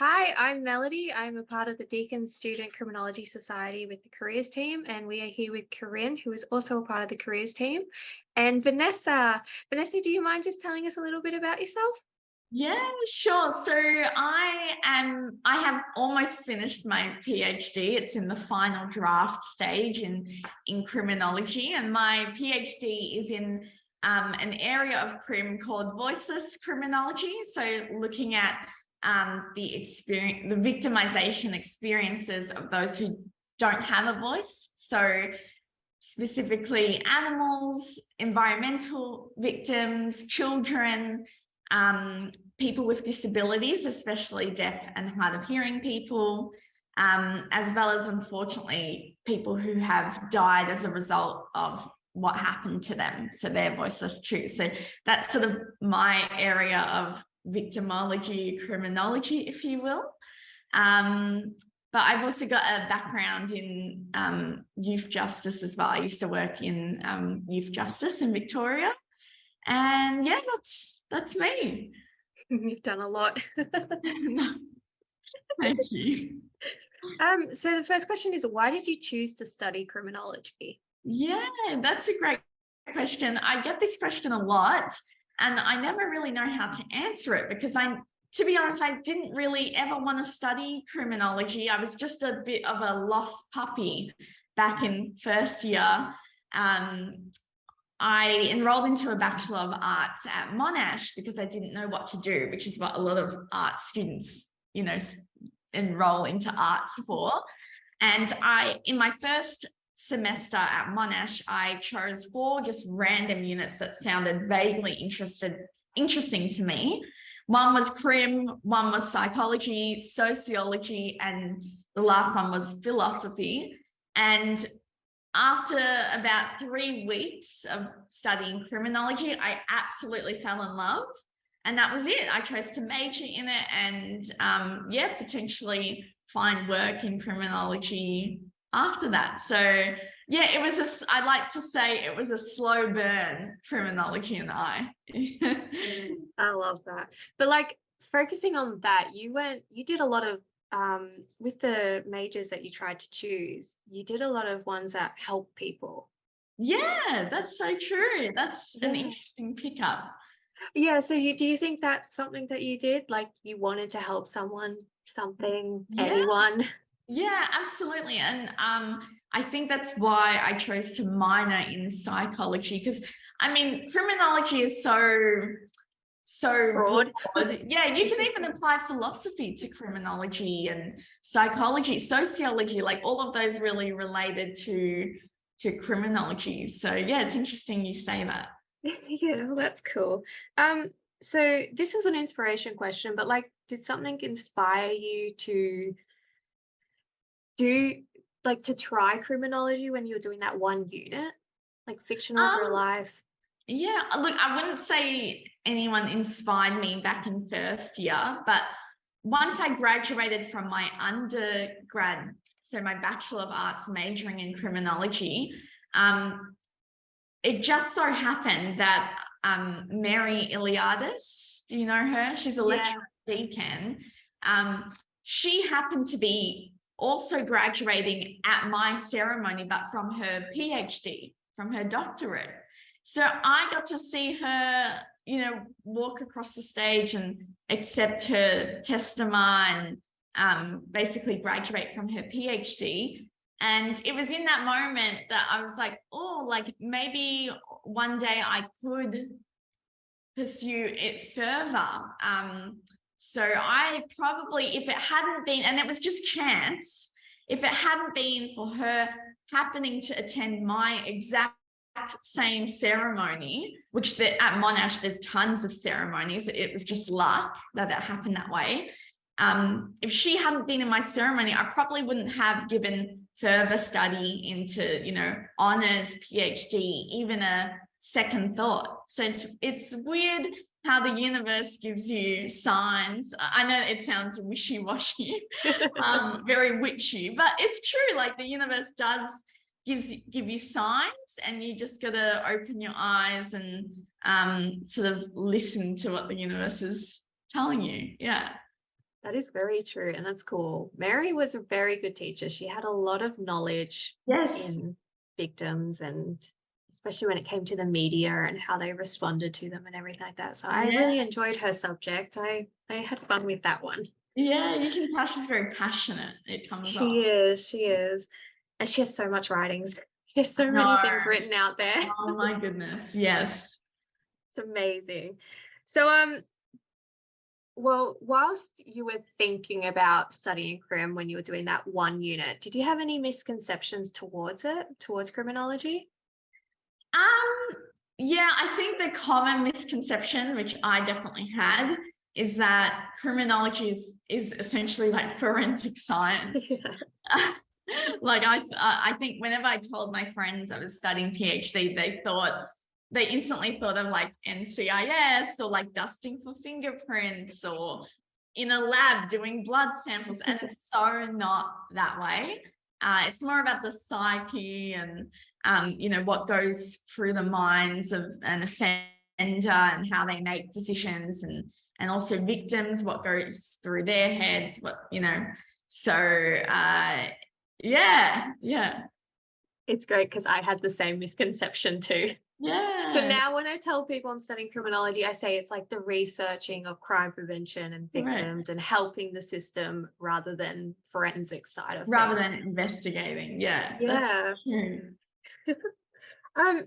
Hi, I'm Melody. I'm a part of the Deakin Student Criminology Society with the Careers team, and we are here with Corinne, who is also a part of the Careers team, and Vanessa. Vanessa, do you mind just telling us a little bit about yourself? Yeah, sure. So I have almost finished my PhD. It's in the final draft stage in criminology, and my PhD is in an area of crim called voiceless criminology. So looking at the victimization experiences of those who don't have a voice. So specifically animals, environmental victims, children, people with disabilities, especially deaf and hard of hearing people, as well as, unfortunately, people who have died as a result of what happened to them. So they're voiceless too. So that's sort of my area of victimology, criminology, if you will. But I've also got a background in youth justice as well. I used to work in youth justice in Victoria. And yeah, that's me. You've done a lot. Thank you. So the first question is, why did you choose to study criminology? Yeah, that's a great question. I get this question a lot, and I never really know how to answer it because to be honest, I didn't really ever want to study criminology. I was just a bit of a lost puppy back in first year. I enrolled into a Bachelor of Arts at Monash because I didn't know what to do, which is what a lot of art students, enroll into arts for. And in my first semester at Monash, I chose 4 just random units that sounded vaguely interesting to me. One was crim, one was psychology, sociology, and the last one was philosophy. And after about 3 weeks of studying criminology, I absolutely fell in love. And that was it. I chose to major in it and, potentially find work in criminology after that. So, yeah, I'd like to say it was a slow burn, criminology and I. I love that. But focusing on that, you did a lot of with the majors that you tried to choose, you did a lot of ones that help people. Yeah, that's so true. That's an interesting pickup. Yeah, so do you think that's something that you did? Like you wanted to help someone, something, Yeah, anyone? yeah, absolutely. And I think that's why I chose to minor in psychology because criminology is so Broad. Yeah, you can even apply philosophy to criminology and psychology, sociology, like all of those really related to criminology. So yeah, it's interesting you say that. Yeah, well, that's cool. So this is an inspiration question, but did something inspire you to do to try criminology when you were doing that one unit? Like fictional, real Um, life? yeah, look, I wouldn't say anyone inspired me back in first year, but once I graduated from my undergrad, so my Bachelor of Arts majoring in criminology, it just so happened that Mary Iliadis, do you know her? She's a lecturer at Deakin. She happened to be also graduating at my ceremony, but from her PhD, from her doctorate. So I got to see her, walk across the stage and accept her testimony and basically graduate from her PhD. And it was in that moment that I was like, oh, maybe one day I could pursue it further. So I probably, if it hadn't been, and it was just chance, if it hadn't been for her happening to attend my exact same ceremony, which at Monash, there's tons of ceremonies. It was just luck that it happened that way. If she hadn't been in my ceremony, I probably wouldn't have given further study into, honors, PhD, even a second thought. So it's weird how the universe gives you signs. I know it sounds wishy-washy, very witchy, but it's true. Like the universe does give you signs, and you just got to open your eyes and sort of listen to what the universe is telling you. Yeah. That is very true, and that's cool. Mary was a very good teacher. She had a lot of knowledge Yes. in victims, and especially when it came to the media and how they responded to them and everything like that. So I Yeah. really enjoyed her subject. I had fun with that one. Yeah, you can tell she's very passionate. It comes off. She is. And she has so much writings. She has so No. many things written out there. Oh my goodness. Yes. It's amazing. So well, whilst you were thinking about studying crim when you were doing that one unit, did you have any misconceptions towards it, towards criminology? Yeah, I think the common misconception, which I definitely had, is that criminology is essentially like forensic science. Yeah. Like I think whenever I told my friends I was studying PhD, they instantly thought of like NCIS or like dusting for fingerprints or in a lab doing blood samples, and it's so not that way. It's more about the psyche and what goes through the minds of an offender and how they make decisions, and also victims, what goes through their heads, so yeah. It's great because I had the same misconception too. So Yeah, now when I tell people I'm studying criminology, I say it's like the researching of crime prevention and correct. victims and helping the system rather than forensic side of Rather things. than investigating. Yeah, that's Yeah. true.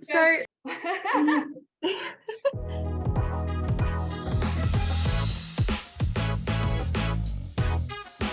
So